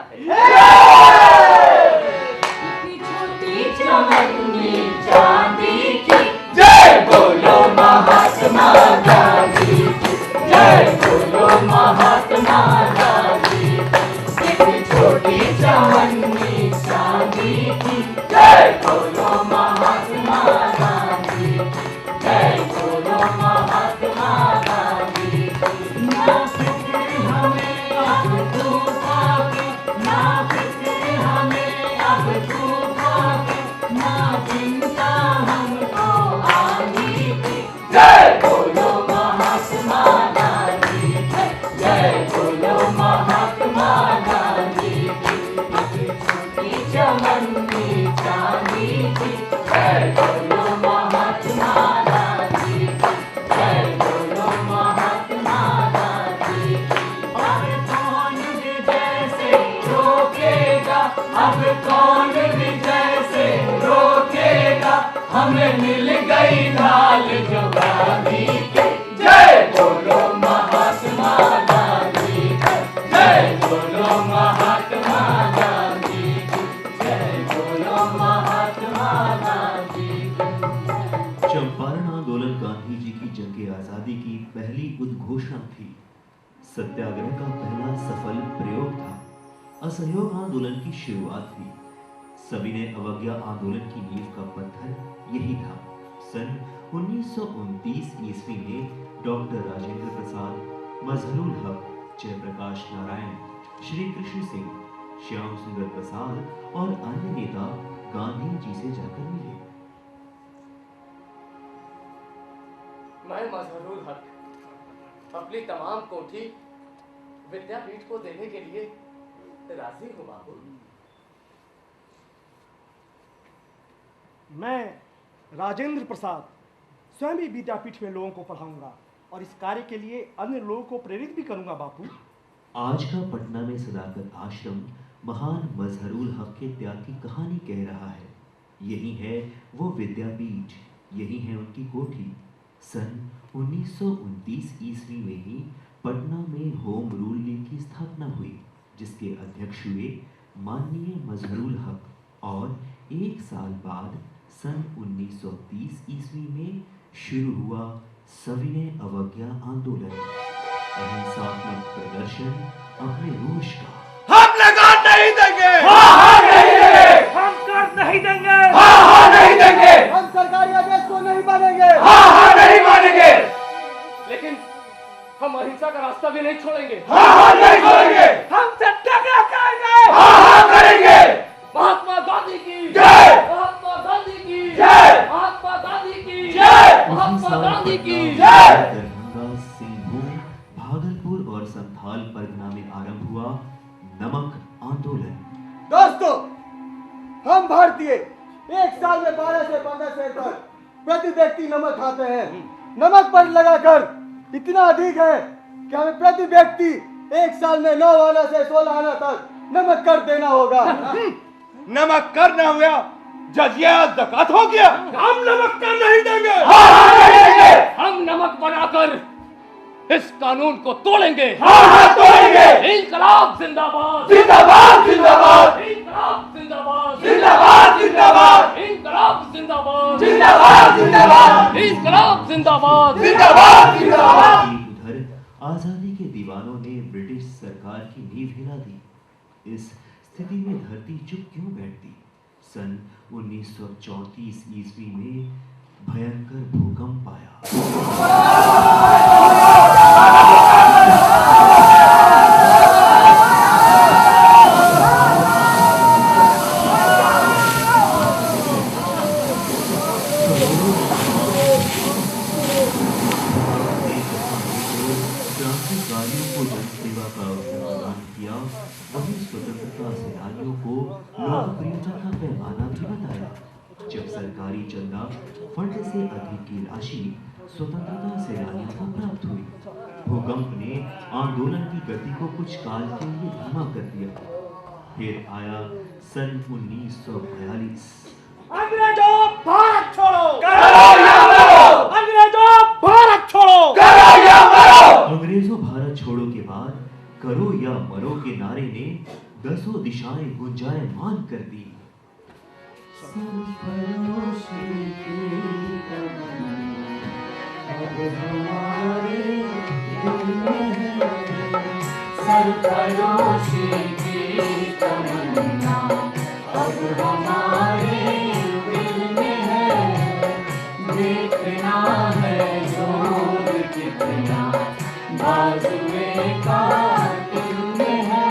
छोटी चवन्नी चांदी की जय बोलो महात्मा गांधी की जय बोलो महात्मा गांधी की छोटी चवन्नी चांदी की जय बोलो महात्मा गांधी जय बोलो महात्मा गांधी ना फिक्र हमें अब धूपा की ना फिक्र हमें अब धूपा की ना चिंता हमको हमें मिल गई ढाल जो गांधी की। जय बोलो महात्मा गांधी की, जय बोलो महात्मा गांधी की, जय बोलो महात्मा गांधी की। चंपारण आंदोलन गांधी जी की जंग आजादी की पहली उद्घोषणा थी। सत्याग्रह का पहला सफल प्रयोग था। असहयोग आंदोलन की शुरुआत हुई। सविनय अवज्ञा आंदोलन की नींव का पत्थर यही था। सन 1929 ईस्वी में डॉक्टर राजेंद्र प्रसाद, मजहरुल हक, जयप्रकाश नारायण, श्री कृष्ण सिंह, श्याम सुंदर प्रसाद और अन्य नेता गांधी जी से जाकर मिले। मैं मजहरुल हक अपनी तमाम कोठी विद्यापीठ को देने के लिए राजी हूँ बाबू। मैं राजेंद्र प्रसाद स्वयं ही विद्यापीठ में लोगों को पढ़ाऊंगा और इस कार्य के लिए अन्य लोगों को प्रेरित भी करूंगा बापू। आज का पटना में सदाकत आश्रम महान मजहरुल हक के त्याग की कहानी कह रहा है। यही है वो विद्यापीठ, यही है उनकी कोठी। सन 1929 ईस्वी में ही पटना में होम रूल लीग की स्थापना हुई, जिसके अध्यक्ष हुए माननीय मजहरुल हक। और एक साल बाद सन 1930 ईस्वी में शुरू हुआ सविनय अवज्ञा आंदोलन, अहिंसात्मक प्रदर्शन अपने रोष का। हम लगान नहीं देंगे, नहीं देंगे, हम कर नहीं देंगे, नहीं देंगे, हम सरकारी आदेश को नहीं मानेंगे, नहीं मानेंगे, लेकिन हम अहिंसा का रास्ता भी नहीं छोड़ेंगे। नहीं छोड़ेंगे, हम सत्याग्रह करेंगे, करेंगे। महात्मा गांधी की जय, महात्मा गांधी की जय, महात्मा गांधी की जय, महात्मा गांधी की जय। दरभंगा, सिंहभूम, भागलपुर और संथाल परगना में आरंभ हुआ नमक आंदोलन। दोस्तों, हम भारतीय एक साल में 12 से 15 सेर तक प्रति व्यक्ति नमक खाते हैं। नमक पर लगाकर इतना अधिक है कि हमें प्रति व्यक्ति एक साल में 9 आना से 16 आना तक नमक कर देना होगा। नमक कर ना हुआ, जजिया ज़कात हो गया। हम नमक कर नहीं देंगे, हम नमक बनाकर इस कानून को तोड़ेंगे। तोड़ेंगे। इंकलाब जिंदाबाद, जिंदाबाद, जिंदाबाद, इंकलाब जिंदाबाद, जिंदाबाद, जिंदाबाद, इंकलाब जिंदाबाद, जिंदाबाद, जिंदाबाद, इंकलाब जिंदाबाद, जिंदाबाद, जिंदाबाद। उधर आजादी के दीवानों ने ब्रिटिश सरकार की नींव हिला दी। इस स्थिति में धरती चुप क्यों बैठती? सन 1934 ईस्वी में भयंकर भूकंप आया। क्रांतिकारियों को जनसेवा का अवसर प्रदान किया, वहीं स्वतंत्रता सेनानियों को लोकप्रियता का पैमाना भी बताया। जब सरकारी चंदा फंड से अधिक की राशि स्वतंत्रता सेनानियों को प्राप्त हुई। भूकंप ने आंदोलन की गति को कुछ काल के लिए धीमा कर दिया। फिर आया सन 1942। अंग्रेजों भारत छोड़ो, करो या मरो, अंग्रेजों भारत छोड़ो, करो या मरो। अंग्रेजों भारत छोड़ो के बाद करो या मरो के नारे ने दसों दिशाएं गुंजायमान कर दी। सरफरोशी की तमन्ना अब हमारे दिल में है। देखना है जोर कितना बाजुए कातिल में है।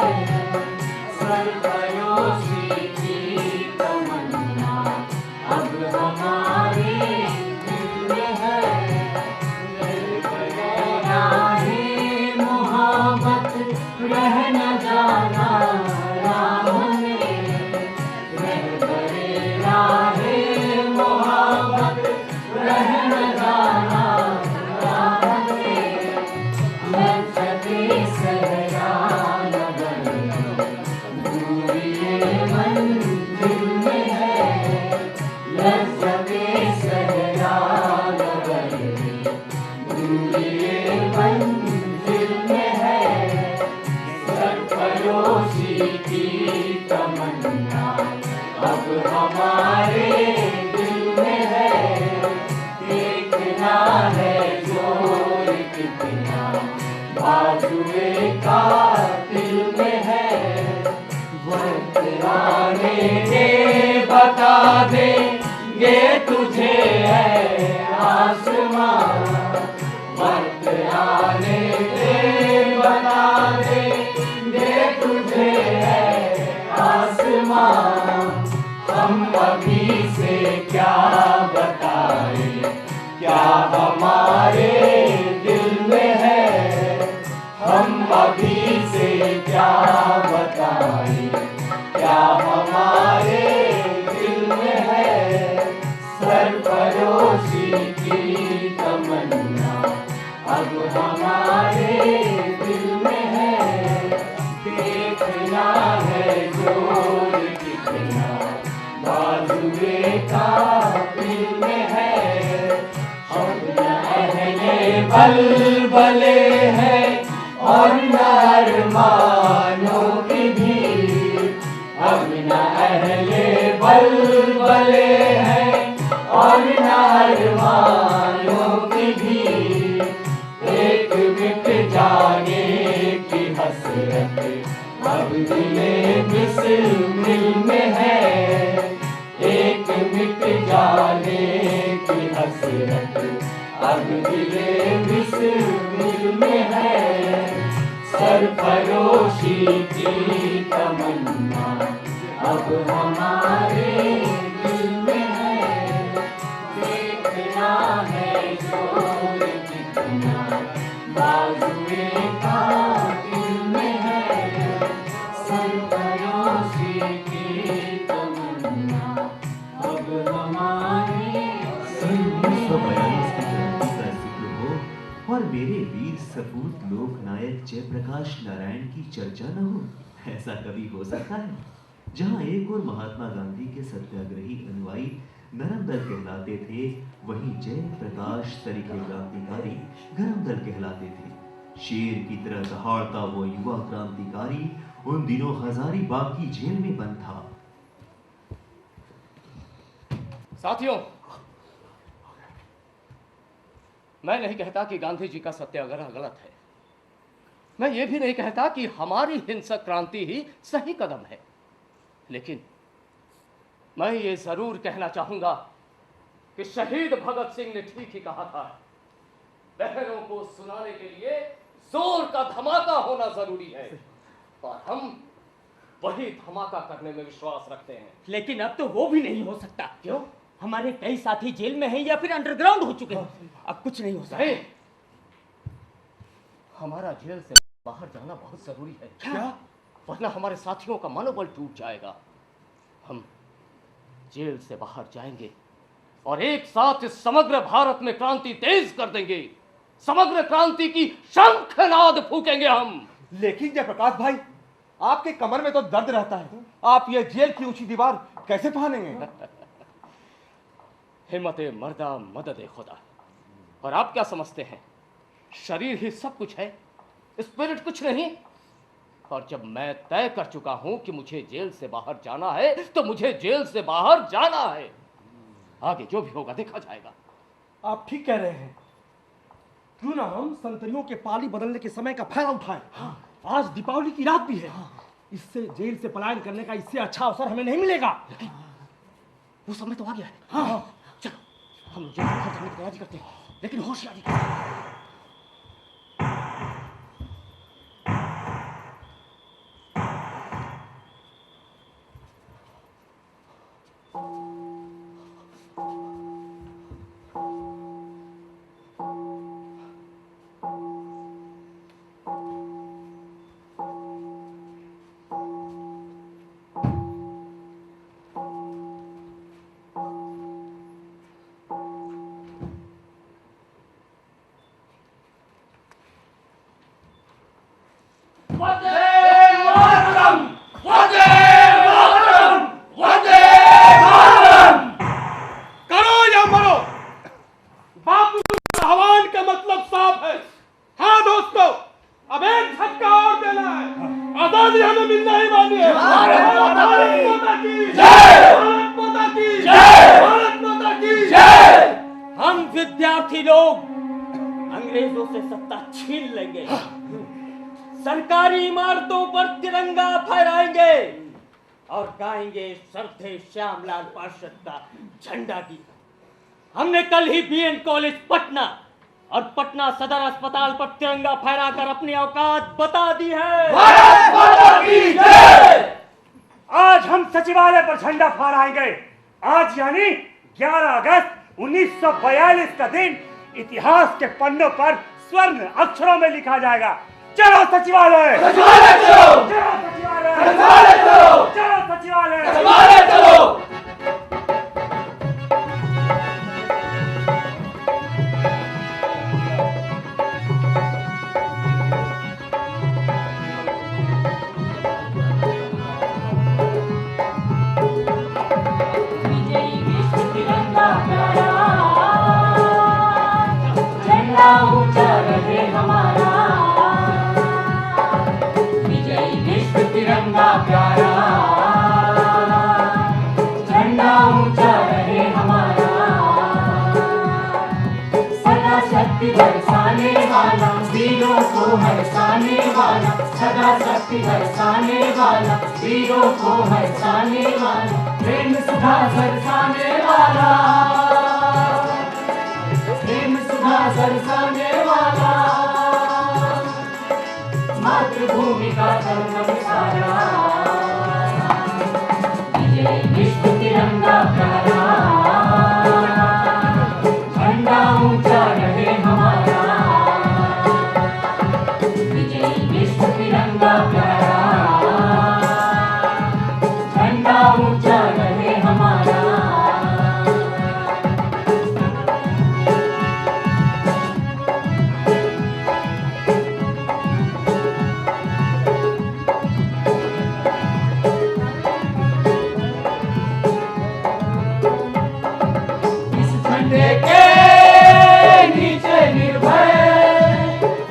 सरफरोशी की तमन्ना अब हमारे दिल में है। मोहब्बत रह न जाना राह में, रह करे राहे मोहब्बत रह न जाना राह में। ये मंजिल में है सरफरोशी की तमन्ना अब हमारे दिल में है। देखना है जोर कितना बाजुए कातिल में है। वक्त आने दे बता देंगे तुझे है आसमां। वक्त आने दे बता देंगे तुझे है आसमां। हम अभी से क्या बताएं क्या हमारे दिल में है। हम अभी से क्या बताएं क्या हमारे दिल में है। सरफरोशी की तमन्ना अब हमारे दिल में है। देखना है जोर कितना बाजुए कातिल में है। हम अहले बलबले हैं और न अरमानों की भीड़। हम न अहले बलबले हैं और न अरमानों की भीड़। एक मिट जाने की हसरत अब दिले बिस्मिल में है। एक मिट जाने की हसरत अब दिले बिस्मिल में है। सरफरोशी की तमन्ना अब हमारे दिल में है। देखना है जोर कितना बाजुए कातिल में है। सरफरोशी की तमन्ना अब हमारे सन 1942 की क्रांति का जिक्र हो और मेरे वीर सपूत लोकनायक जयप्रकाश नारायण की चर्चा न हो, ऐसा कभी हो सकता है? जहां एक और महात्मा गांधी के सत्याग्रही अनुयायी नरम दल कहलाते थे, वहीं जयप्रकाश तरीके क्रांतिकारी गरम दल कहलाते थे। शेर की तरह दहाड़ता वो युवा क्रांतिकारी उन दिनों हजारीबाग की जेल में बंद था। साथियों, मैं नहीं कहता कि गांधी जी का सत्याग्रह गलत है। मैं ये भी नहीं कहता कि हमारी हिंसक क्रांति ही सही कदम है। लेकिन मैं ये जरूर कहना चाहूंगा कि शहीद भगत सिंह ने ठीक ही कहा था, बहनों को सुनाने के लिए जोर का धमाका होना जरूरी है। और हम वही धमाका करने में विश्वास रखते हैं। लेकिन अब तो वो भी नहीं हो सकता। क्यों? हमारे कई साथी जेल में हैं या फिर अंडरग्राउंड हो चुके हैं। अब कुछ नहीं हो सकता। नहीं, हमारा जेल से बाहर जाना बहुत जरूरी है। क्या? वरना हमारे साथियों का मनोबल टूट जाएगा। हम जेल से बाहर जाएंगे और एक साथ इस समग्र भारत में क्रांति तेज कर देंगे। समग्र क्रांति की शंखनाद फूकेंगे हम। लेकिन जयप्रकाश भाई, आपके कमर में तो दर्द रहता है, आप ये जेल की ऊंची दीवार कैसे फानेंगे? हिम्मते मर्दा मदद खुदा। और आप क्या समझते हैं, शरीर ही सब कुछ है, स्पिरिट कुछ नहीं? और जब मैं तय कर चुका हूं कि मुझे जेल से बाहर जाना है तो मुझे जेल से बाहर जाना है। आगे जो भी होगा देखा जाएगा। आप ठीक कह रहे हैं। क्यों ना हम संतरियों के पाली बदलने के समय का फायदा उठाएं। आज दीपावली की रात भी है। इससे जेल से पलायन करने का इससे अच्छा अवसर हमें नहीं मिलेगा। वो समय तो आ गया है। चलो हम जेल से बाहर जाने की तैयारी करते हैं, लेकिन होशियारी करें। मानिए। भारत माता की जय, भारत माता की जय, भारत माता की जय। हम विद्यार्थी लोग अंग्रेजों से सत्ता छीन लेंगे, सरकारी इमारतों पर तिरंगा फहराएंगे और गाएंगे श्रद्धेय श्यामलाल पार्षद का झंडा गीत। हमने कल ही बीएन कॉलेज पटना और पटना सदर अस्पताल पर तिरंगा फहराकर अपनी औकात बता दी है। भारत माता की जय। आज हम सचिवालय पर झंडा फहराएंगे। आज यानी 11 अगस्त 1942 का दिन इतिहास के पन्नों पर स्वर्ण अक्षरों में लिखा जाएगा। चलो सचिवालय, सचिवालय चलो, चलो सचिवालय, सचिवालय चलो, चलो सचिवालय, सचिवालय चलो। विजयी विश्व तिरंगा प्यारा, झंडा ऊंचा रहे हमारा। विजयी विश्व तिरंगा प्यारा, झंडा ऊंचा रहे हमारा। सदा शक्ति बरसाने वाला, वीरों को हरसाने वाला। सदा शक्ति बरसाने वाला, वीरों को हरसाने वाला। प्रेम सुधा बरसाने वाला, प्रेम सुधा बरसाने वाला। मातृभूमि का धर्म सारा। विजय विश्व तिरंगा प्यारा, झंडा ऊंचा रहे हमारा। विजय विश्व तिरंगा प्यारा, झंडा ऊंचा रहे हमारा। इस झंडे के नीचे निर्भय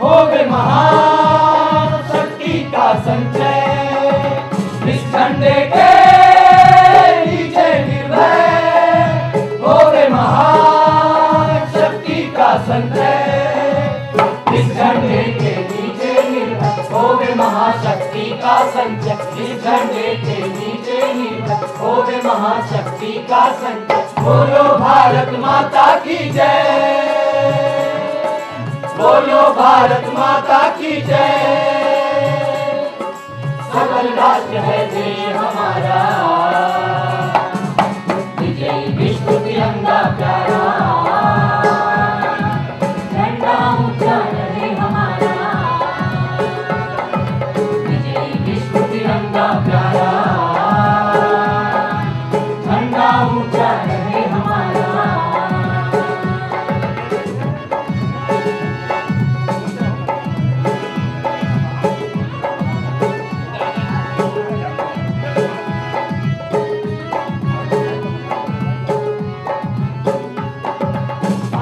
हो गए महान शक्ति का संचय। इस झंडे के नीचे निर्भय हो गए महान शक्ति का संचय। इस झंडे के नीचे निर्भय हो गए महाशक्ति का संचय। इस झंडे के नीचे निर्भय हो गए महाशक्ति का संचय। बोलो भारत माता की जय, बोलो भारत माता की जय। सबल राष्ट्र है देश हमारा, विजयी विश्व तिरंगा प्यारा। झंडा ऊंचा रहे हमारा, विजयी विश्व तिरंगा प्यारा। झंडा ऊंचा रहे हमारा।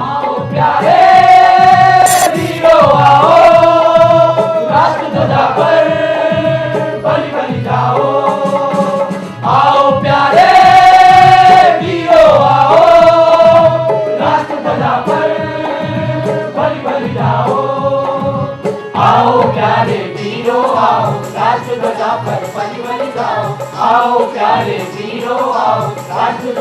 आओ प्यारे वीरों आओ, राष्ट्र ध्वजा पर बलि बलि जाओ। आओ प्यारे वीरों आओ, राष्ट्र ध्वजा पर बलि बलि जाओ। आओ प्यारे वीरों आओ, राष्ट्र ध्वजा पर बलि बलि जाओ। आओ प्यारे वीरों आओ, राष्ट्र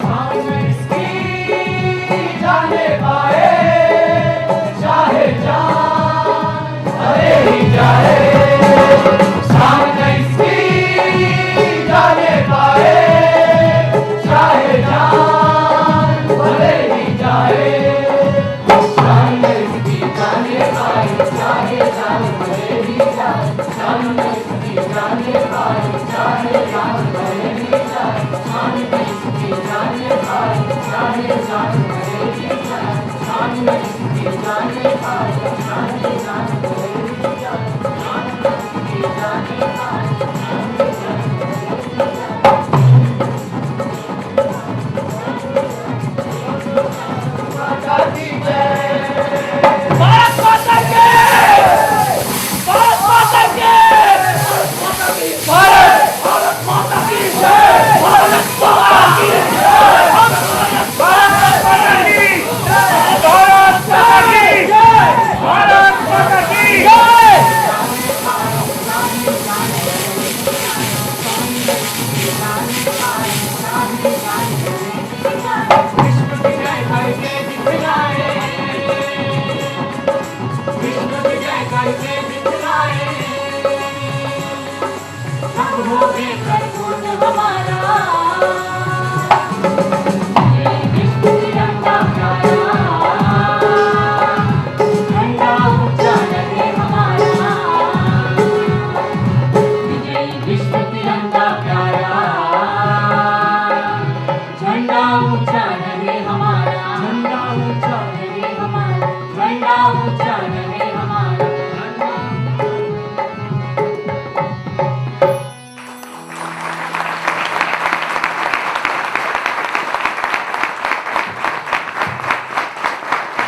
सामने इसकी जाने पाए, चाहे जान भले ही जाए। सामने इसकी जाने पाए, चाहे जान भले ही जाए। सामने इसकी जाने पाए, चाहे जान भले ही जाए। सामने इसकी जाने पाए, चाहे जान भले ही जाए। सामने इसकी जाने पाए, चाहे जान भले ही जाए। सामने इसकी जाने पाए, चाहे जान भले ही जाए। सामने इसकी जाने पाए।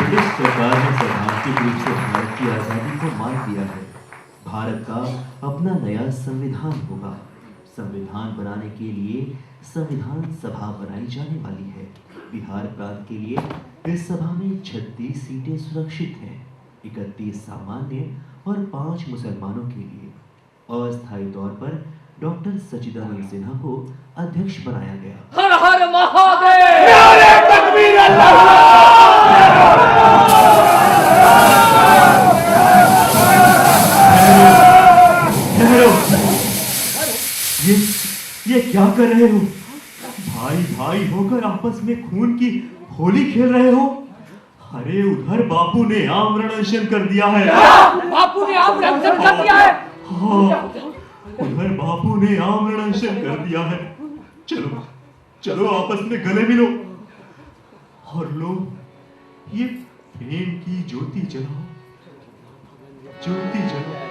ब्रिटिश सरकार ने सैद्धांतिक रूप से भारत की आज़ादी को मान दिया है। भारत का अपना नया संविधान होगा। संविधान बनाने के लिए संविधान सभा बनाई जाने वाली है। बिहार प्रांत के लिए इस सभा में 36 सीटें सुरक्षित हैं, 31 सामान्य और 5 मुसलमानों के लिए। अस्थायी तौर पर डॉक्टर सच्चिदानंद सिन्हा को अध्यक्ष बनाया गया। हर हर महादेव। नारे तकबीर अल्लाह। ये क्या कर रहे हो? भाई भाई होकर आपस में खून की होली खेल रहे हो? अरे उधर बापू ने आमरण अनशन कर दिया है। बापू ने आमरण अनशन कर दिया है। हाँ, उधर बापू ने आमरण अनशन कर दिया है। चलो चलो आपस में गले मिलो और लो ये प्रेम की ज्योति जलाओ, ज्योति जलाओ।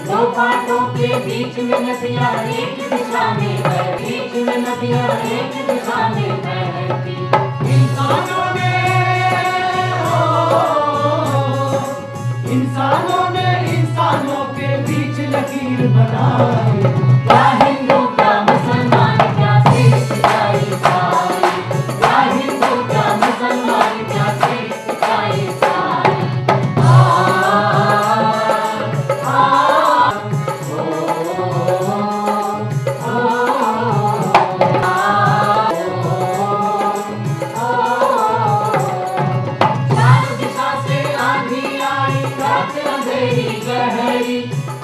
दो कांटों के बीच में नदियां एक दिशा में आजादियां एक दिशा में बहती। इंसानों ने इंसानों के बीच लकीर बनाई। क्या हिंदू क्या मुसलमान क्या सिख क्या ईसाई, क्या हिंदू क्या मुसलमान क्या सिख क्या ईसाई।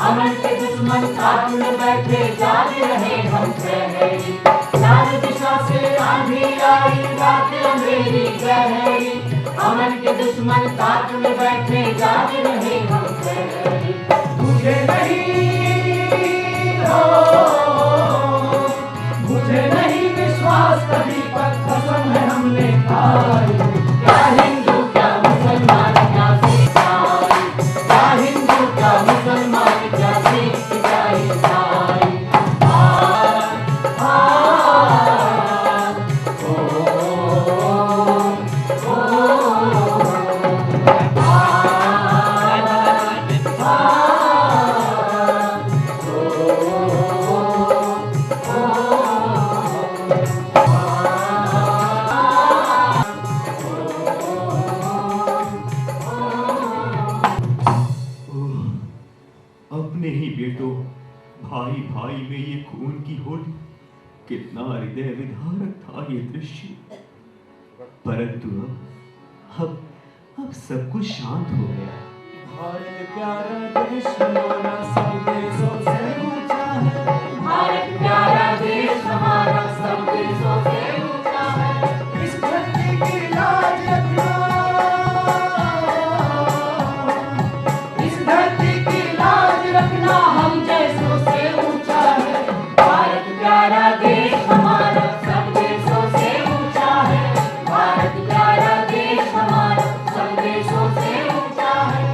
अमन के दुश्मन साथ में बैठे जाग रहे हम प्रहरी। चार दिशा से आंधी आई रात अंधेरी गहरी। अमन के दुश्मन साथ में बैठे जाग रहे हम प्रहरी। मुझे नहीं विश्वास कभी पर कसम है हमने खाई। क्या हिंदू क्या मुसलमान क्या सिख क्या हिंदू क्या मुसलमान क्या सिख क्या ईसाई। अपने ही बेटों, भाई भाई में ये खून की होली, कितना हृदय विदारक था ये दृश्य। परंतु अब सब कुछ शांत हो गया। भारत प्यारा देश हमारा सब देशों से ऊंचा है। भारत प्यारा देश हमारा सब देशों से ऊंचा है। इस धरती की लाज रखना, इस धरती की लाज रखना हम जैसों से ऊंचा है। भारत प्यारा देश हमारा सब देशों से ऊंचा है। भारत प्यारा देश हमारा सब देशों से ऊंचा है।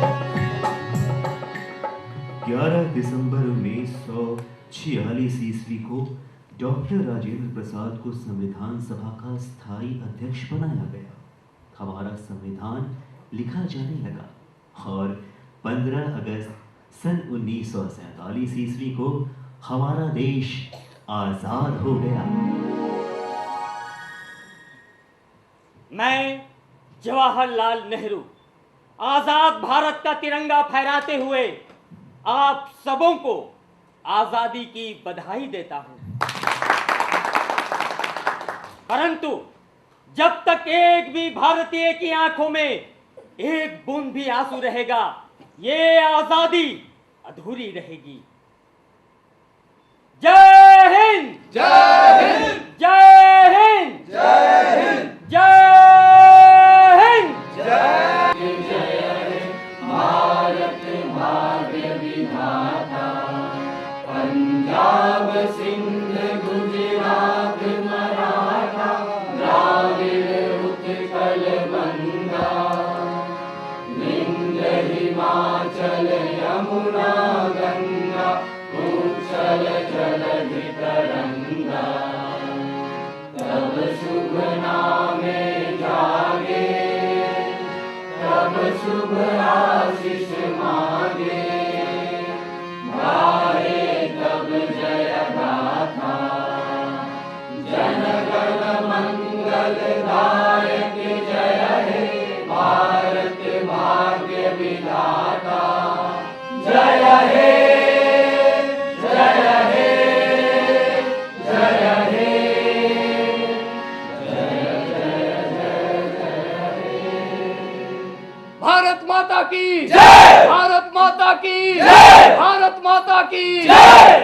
11 दिसंबर 1946 ईस्वी को डॉक्टर राजेंद्र प्रसाद को संविधान सभा का स्थायी अध्यक्ष बनाया गया। हमारा संविधान लिखा जाने लगा और 15 अगस्त सन 1947 ईस्वी को हमारा देश आजाद हो गया। मैं जवाहरलाल नेहरू आजाद भारत का तिरंगा फहराते हुए आप सबों को आजादी की बधाई देता हूं। परंतु जब तक एक भी भारतीय की आंखों में एक बूंद भी आंसू रहेगा, ये आजादी अधूरी रहेगी। जय हिंद, जय हिंद, जय हिंद, जय हिंद, जय हिंद, भारत भाग्य विधाता। पंजाब सिंध गुजरात मराठा द्राविड़ उत्कल बंगा। विंध्य हिमाचल यमुना गंगा उच्छल जलधि तरंगा। तब शुभ नामे जागे, तब शुभ आशीष मांगे। गाए तब जय गाथा, जन गण मंगल दायक जय हे। भारत भाग्य विधाता जय हे, जय हे, जय हे, भारत माता की जय, भारत माता की जय, भारत माता की जय।